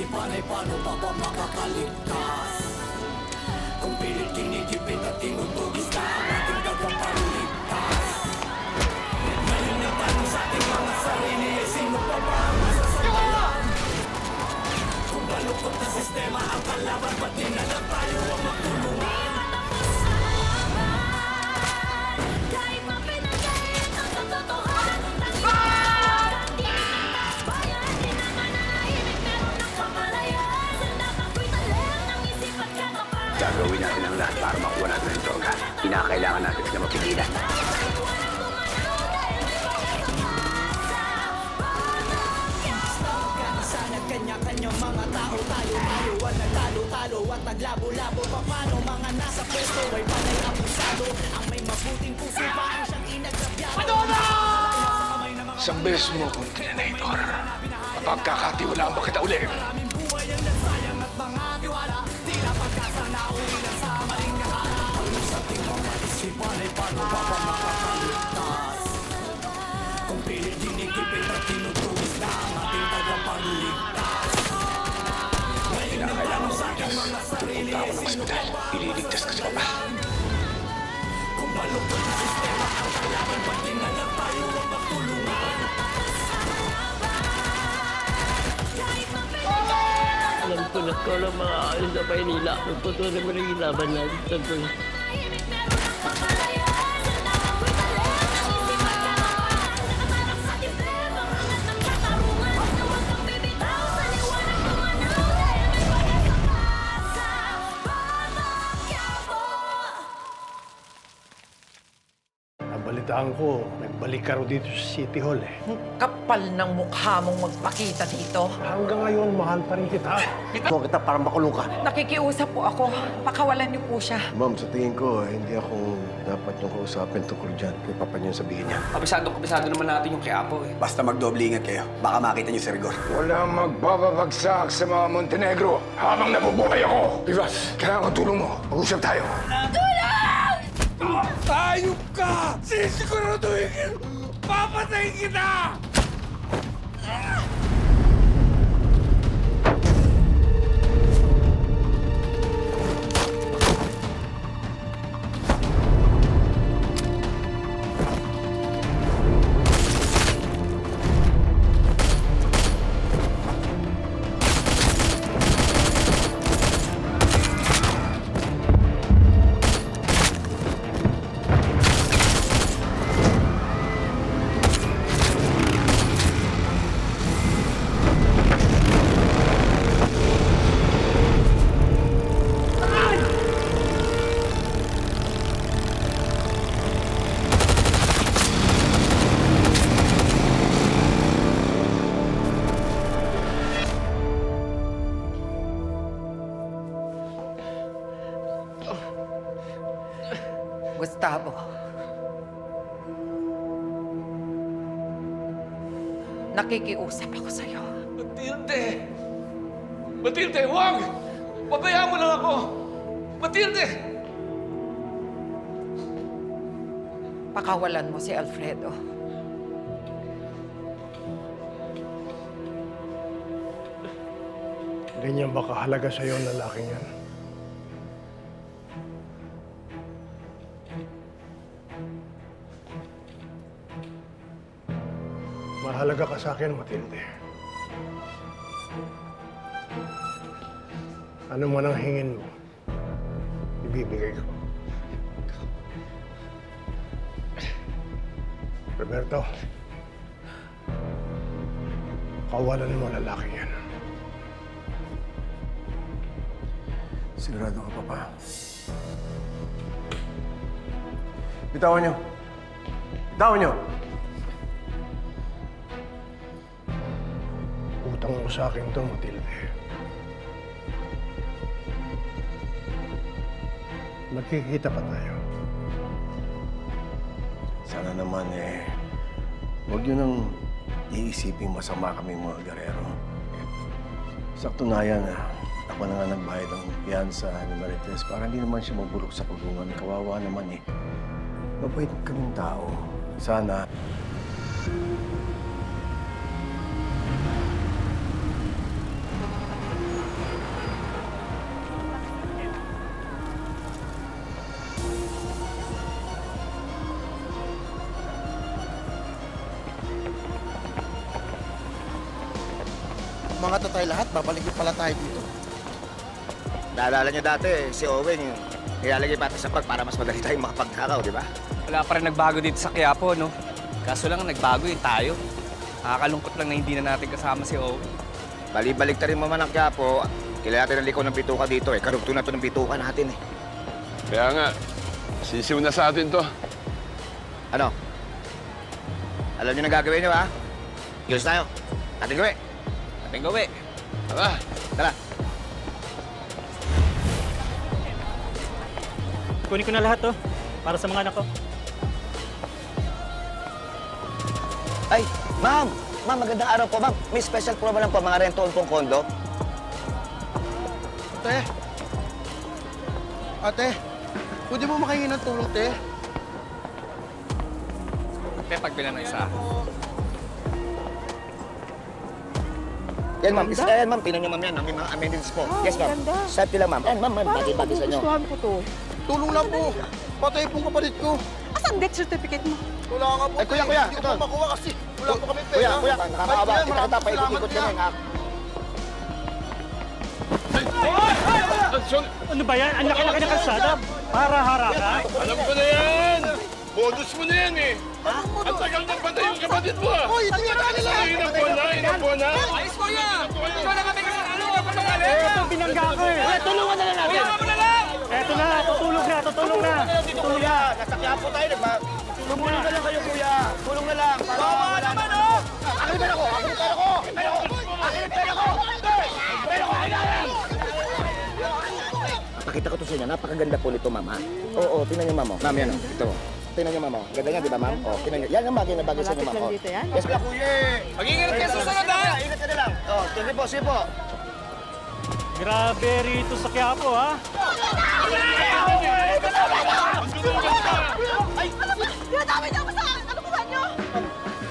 isipan ay paano pa ba makakaligtas? Kung pilit kinikipit at tinutugis na ang ating tagapagligtas. Ngayon na tanong sa ating mga sarili ay sino pa ba ang masasandalan? Kung balukot na sistema ang kalaban, ba't di na lang tayo ang magtulungan? Gagawin natin ang lahat para makuha natin ang droga. Kinakailangan natin sila mapigilan. Kanya-kanyang mga tao, tayo-tayo ang nagtalo-talo at naglabo-labo. Paano mga nasa pwesto ay panay abusado? Ang may mabuting puso pa ang siyang inagrabyado. Madonna! Isang beses mo kung tininator. Mapagkakatiwalaan ba kita ulit? Paano pa ba makakaligtas? Kung pilit dinikipit at tinutugis na ang ating tagapagligtas. Ngayon na tanong sa aking mga sarili ay sino pa ba ang ililigtas ka sa baba. Kung balukot na sistema ang kalaban, ba't di na lang tayo ang magtulungan? Alam ko na ko lang mga ayos sa Maynila. Magputuloy mo rin yung laban natin sa tuloy. Nabalitaan ko, nagbalik ka rin dito sa City Hall eh. Ang kapal ng mukha mong magpakita dito. Hanggang ngayon, mahal pa rin kita. Huwag kita para makulong ka. Nakikiusap po ako. Pakawalan niyo po siya. Ma'am, sa tingin ko, hindi ako dapat yung kausapin tungkol dyan. Kaya papa niyo sabihin niya. Kabisado naman natin yung Quiapo eh. Basta magdoble ingat kayo. Baka makita niyo si Rigor. Walang magbabagsak sa mga Montenegro habang nabubuhay ako. Vivas, kailangan tulong mo. Mag-usap tayo. Ayop ka! Sisiguraduhin! Papatayin kita! Gustavo. Nakikiusap ako sa'yo. Matilde! Matilde, huwag! Pabayaan mo lang ako! Matilde! Pakawalan mo si Alfredo. Ganyan ba kahalaga sa'yo ang lalaking yan? Mahalaga ka sa akin, Matilde. Ano man ang hingin mo, ibibigay ko. Roberto, kawalan mo ang lalaking yan. Sigurado ka, Papa. Bitawan niyo! Bitawan niyo! Utang mo sa akin to, Matilde. Magkikita pa tayo. Sana naman huwag niyo nang iisiping masama kami mga Guerrero. Sa katunayan, ako na nga nagbayad ng piyansa ni Marites para hindi naman siya magbulok sa kulungan. Kawawa naman Mabait kaming tao. Sana mga tatay lahat, babalik din pala tayo dito. Naalala niyo dati, si Owen, nilalagay pati sa pag para mas madali tayong makapagtakaw, di ba? Wala pa rin nagbago dito sa Quiapo, no? Kaso lang nagbago yung tayo. Nakakalungkot lang na hindi na natin kasama si Owen. Balik-balik ta rin naman ang Quiapo. Kailangan natin ang liko ng bituka dito eh. Karugto na to ng bituka natin eh. Kaya nga, sisiw na sa atin to. Ano? Alam niyo na gagawin niyo, ha? Kilos tayo. Ating gawi. Ating gawi. Tara. Tara. Kunin ko na lahat to, para sa mga anak ko. Ay, ma'am! Ma'am, magandang araw po, ma'am. May special promo lang po, mga rental pong kondo. Ate! Ate! Pwede mo makahingi ng tulong, te? Te, pagbilan ng isa. Yan, ma'am. Yan, ma'am. Tingnan niyo, ma'am, yan. May mga amenities po. Yes, ma'am. Swipe lang, ma'am. Yan, ma'am. Bagay-bagay sa inyo. Gustuhan ko to. Tulong lang po. Patay pong kapalit ko. Asan death certificate mo? Wala nga po, Ay, kuya, kuya, Hindi ito. ko makuha kasi wala po kami pera. Kuya, nakakaawa. Ay, Kita-kita, maraming paikot-ikot salamat kami, ha? Ano ba yan? Ang laki-laki na kalsada. Para harakan. Alam ko na yan! Bonus mo na yan eh! Ang tagal ng patay yung kapatid mo ah! Hoy, hindi na nila! Inapo na! Ayos ko yan! Ikaw na kami kasano! Ito, binangga ko eh. Tulungan na lang natin! Eto na, tutulog na. Tulong na! Nasa Quiapo tayo, tulong na lang kayo, kuya! Tulong na lang! Bawa naman, oh! Akin yung pera ko! Akin yung pera ko! Akin yung pera ko! Pera ko! Akin na yan! Pakita ko to sa inyo, napakaganda po nito, ma'am, ha? Oo, tingnan niyo, ma'am, oh. Ma'am, yan, oh. Ito. Tingnan niyo, ma'am, oh. Ganda nga, di ba, ma'am? Oh, tingnan niyo. Yan ang bagay na bagay sa inyo, ma'am, oh. Yes, kuya, kuya! Mag-ingat kayo sa susunod, ha? Ingat ka na lang. Oh, sige po, sige po. Grabe rito sa Quiapo, ha?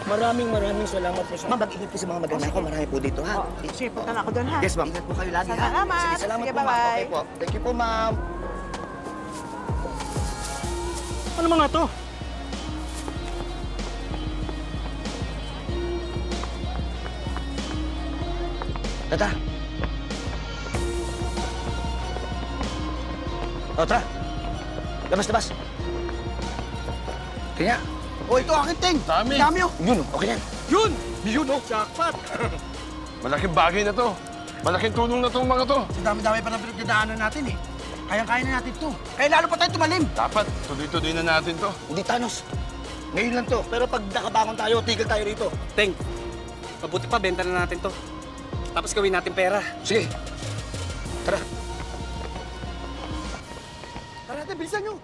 Maraming salamat po sa... Ma'am, mag-ingat po sa mga maganda ko. Marami po dito, ha? Sige, punta na ako doon, ha? Yes, ma'am. Ingat po kayo lagi, ha? Salamat. Sige, salamat Sige, po, ma'am. bye-bye. Okay po. Thank you po, ma'am. Ano mga to? Tara. O, tara. Labas. Kaya. Oh, ito akin, Ting. Dami. Dami, oh. Yun, okay yan. Yun oh! Jackpot! Malaking bagay na to. Malaking tulong na tong mga to. Sa dami-dami pa na pinagdadaanan natin, eh. Kayang-kaya na natin to. Kaya lalo pa tayo tumalim. Dapat, tuloy-tuloy na natin to. Hindi, Thanos. Ngayon lang to. Pero pag nakabangon tayo, tigil tayo rito. Teng, mabuti pa, benta na natin to. Tapos gawin natin pera. Sige. Tara. Tara natin, bilisan nyo.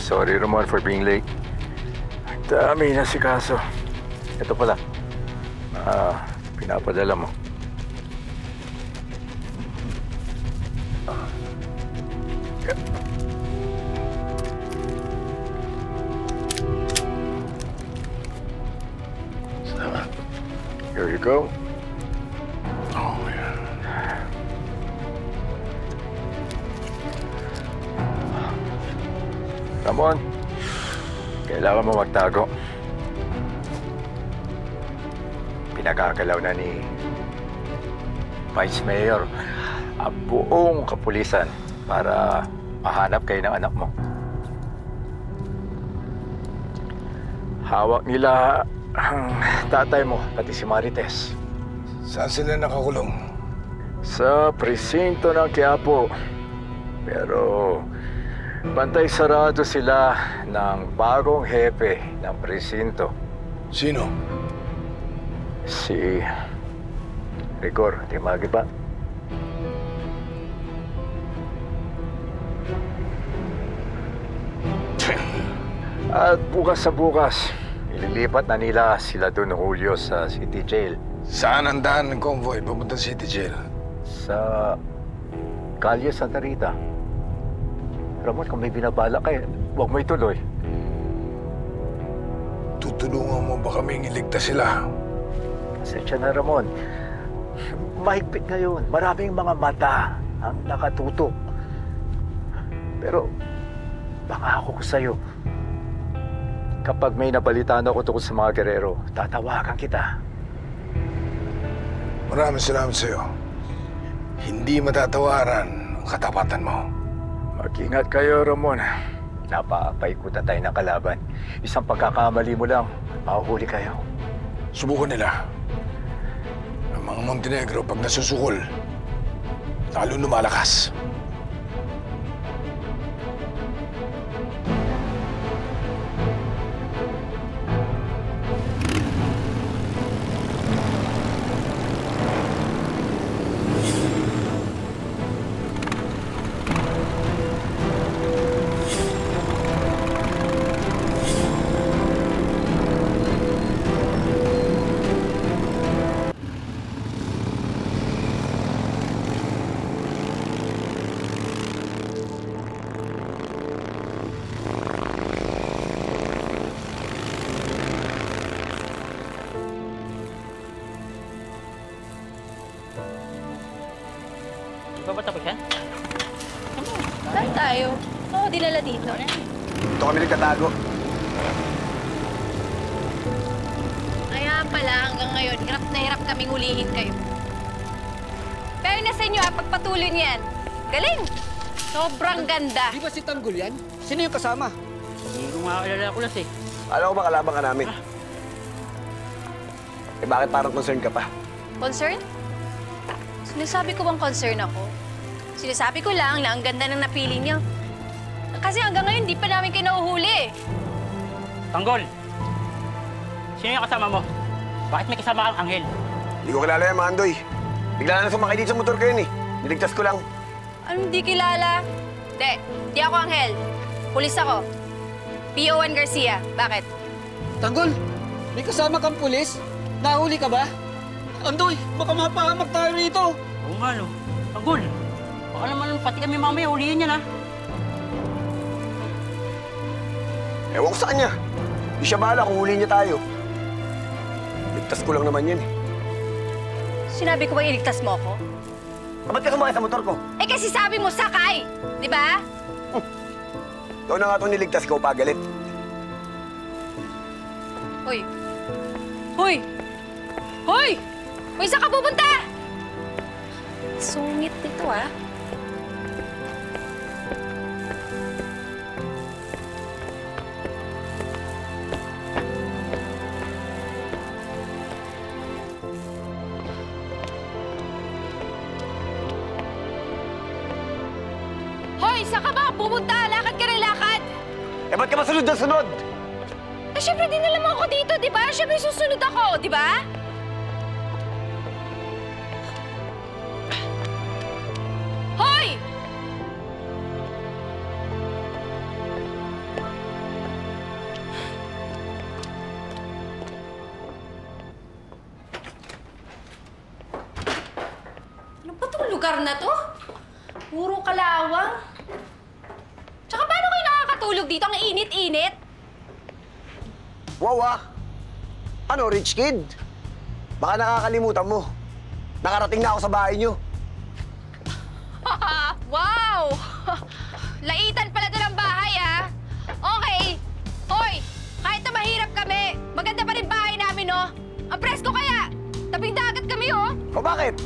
Sorry, Ramon, for being late. Dami na si Kaso. Ito pala. Pinapadala mo. Here you go. Oh, yeah. Ramon, kailangan mo magtago. Pinagkakalaw na ni Vice Mayor ang buong kapulisan para mahanap kayo ng anak mo. Hawak nila ang tatay mo, pati si Marites. Saan sila nakakulong? Sa presinto ng Quiapo. Pero bantay sarado sila ng bagong hepe ng presinto. Sino? Si Rigor, di magiba. At bukas sa bukas, Lilipat na nila sila doon, Julio, sa City Jail. Saan ang daan ng convoy papunta sa City Jail? Sa Kalye Santa Rita. Ramon, kung may binabala kayo, huwag mo ituloy. Tutulungan mo ba kaming iligtas sila? Sensya na, Ramon. Mahigpit ngayon. Maraming mga mata ang nakatutok. Pero, pangako ko sa'yo, kapag may nabalitaan ako tungkol sa mga gerero, tatawagan kita. Maraming salamat sa'yo. Hindi matatawaran ang katapatan mo. Mag-ingat kayo, Ramon. Napapaikutan tayo ng kalaban. Isang pagkakamali mo lang, mahuhuli kayo. Subukan nila. Ang mga Montenegro, pag nasusukol, lalo lumalakas. Di ba matapos yan? Saan tayo? Oo, dinala dito. Ito kami nagtatago. Kaya pala hanggang ngayon, hirap na hirap kaming hulihin kayo. Pero nasa inyo pagpatuloy niyan. Galing! Sobrang ganda. Di ba si Tanggol yan? Sino yung kasama? Hindi ko makakilala ko lang eh. Alam ko ba kalaban ka namin? Eh bakit parang concerned ka pa? Concern? Sinasabi ko bang concern ako? Sinasabi ko lang na ang ganda ng napili niya. Kasi hanggang ngayon, di pa namin kayo nahuhuli. Tanggol! Sino yung kasama mo? Bakit may kasama kang anghel? Hindi ko kilala yan, mga Andoy. Bigla na sumakay dito sa motor ko yun eh. Niligtas ko lang. Anong di kilala? Di ako anghel. Pulis ako. PO1 Garcia. Bakit? Tanggol, may kasama kang pulis? Nahuli ka ba? Andoy, baka mapahamak tayo rito. Oo nga, no. Tanggol! Baka naman pati kami mamaya ulihin yan, ha? Ewan ko sa kanya. Di siya bahala kung huliin niya tayo. Ligtas ko lang naman yan eh. Sinabi ko ba iligtas mo ako? Ba't ka sumakay sa motor ko? Eh kasi sabi mo sakay! Di ba? Ikaw na nga itong niligtas ko, pagalit. Hoy! Hoy! Hoy! Hoy, saan ka pupunta? Sungit nito, ah. Hoy, saan ka ba pupunta? Lakad ka rin, lakad! Eh, ba't ka ba sunod na sunod? Eh, syempre, dinala mo ako dito, di ba? Syempre, susunod ako, di ba? Hoy! Ano ba itong lugar na to? Puro kalawang. Tsaka paano kayo nakakatulog dito? Ang init-init. Wow ah! Ano, rich kid? Baka nakakalimutan mo. Nakarating na ako sa bahay niyo. Wow! Laitan pala doon ang bahay, ah. Okay. Hoy, kahit na mahirap kami, maganda pa rin bahay namin, no? Ang presko kaya. Tabing dagat kami, oh. O bakit?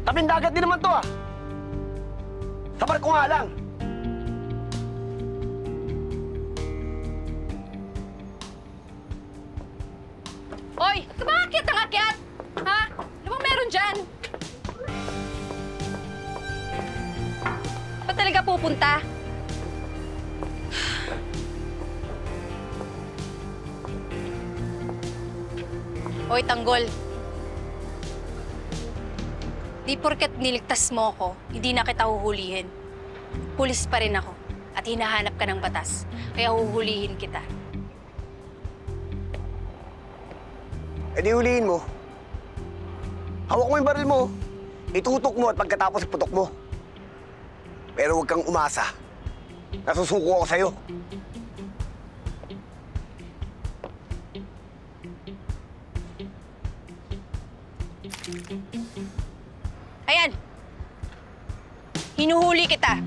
Tabing dagat din naman to ah. Sa barko nga lang. Hoy, kumakit ang akyat! Ha? Ano bang meron dyan? Ba't talaga pupunta? Hoy, Tanggol. Di porket niligtas mo ako, hindi na kita huhulihin. Pulis pa rin ako at hinahanap ka ng batas, kaya huhulihin kita. E di huliin mo. Hawak mo yung baril mo. Itutok mo at pagkatapos iputok mo. Pero huwag kang umasa. Nasusuko ako sa'yo. Ayan! Hinuhuli kita!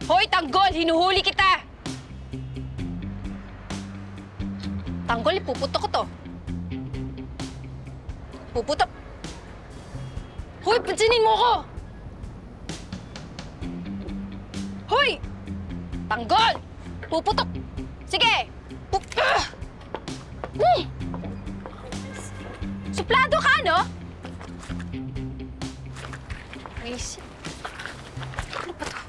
Hoy, Tanggol! Hinuhuli kita! Tanggol, ipuputok ko to. Puputok. Hoy, pansinin mo ko! Hoy! Tanggol! Puputok! Sige! Suplado ka, no? Isip. Ano ba to?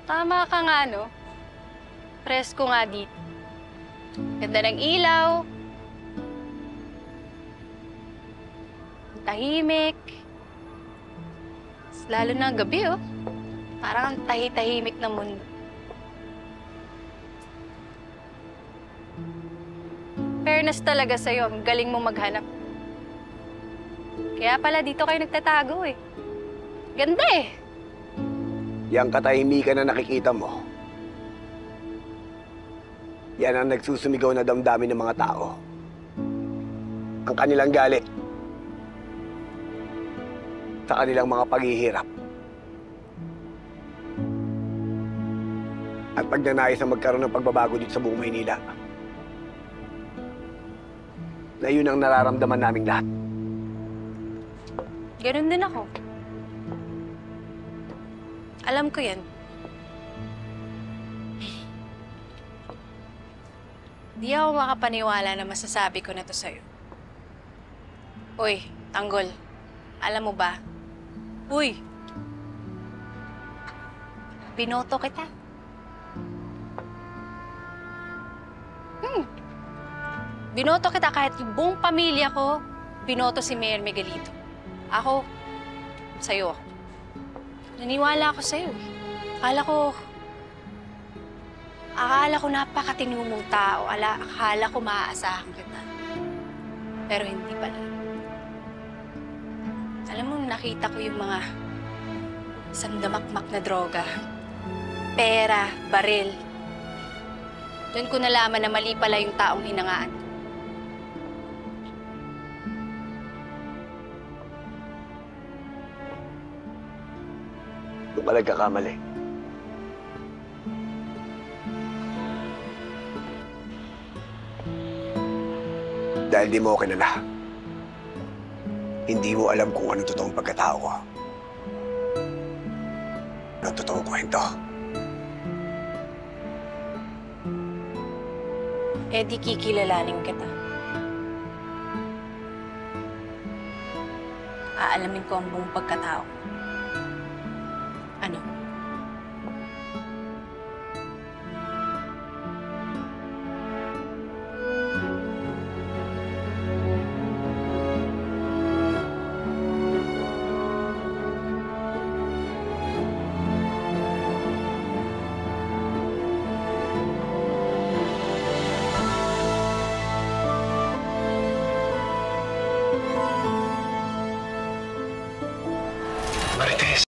Tama ka nga, no? Presko nga dito. Ganda ng ilaw. Ang tahimik. Lalo na gabi, oh. Parang ang tahi-tahimik ng mundo. Fairness talaga sa'yo. Ang galing mo maghanap. Kaya pala dito kayo nagtatago, eh. Ganda, eh. Yang katahimikan na nakikita mo, yan ang nagsusumigaw na damdamin ng mga tao. Ang kanilang galit sa kanilang mga paghihirap. At pagnanais na magkaroon ng pagbabago dito sa buong Maynila, na yun ang nararamdaman naming lahat. Ganun din ako. Alam ko yan. Di ako makapaniwala na masasabi ko na to sa'yo. Uy, Tanggol. Alam mo ba? Uy! Binoto kita. Binoto kita kahit yung buong pamilya ko, binoto si Mayor Miguelito. Ako, sa'yo ako. Naniwala ako sa'yo. Akala ko napakatino mong tao. Akala ko maaasahan kita. Pero hindi pala. Alam mo, nakita ko yung mga sandamakmak na droga. Pera, baril. Doon ko nalaman na mali pala yung taong hinangaan. Doon ka nagkakamali. Dahil di mo ako kilala. Hindi mo alam kung anong totoong pagkatao ko. Ang totoong kwento. Eh di kikilalanin kita. Aalamin ko ang buong pagkatao. Ano? Marites.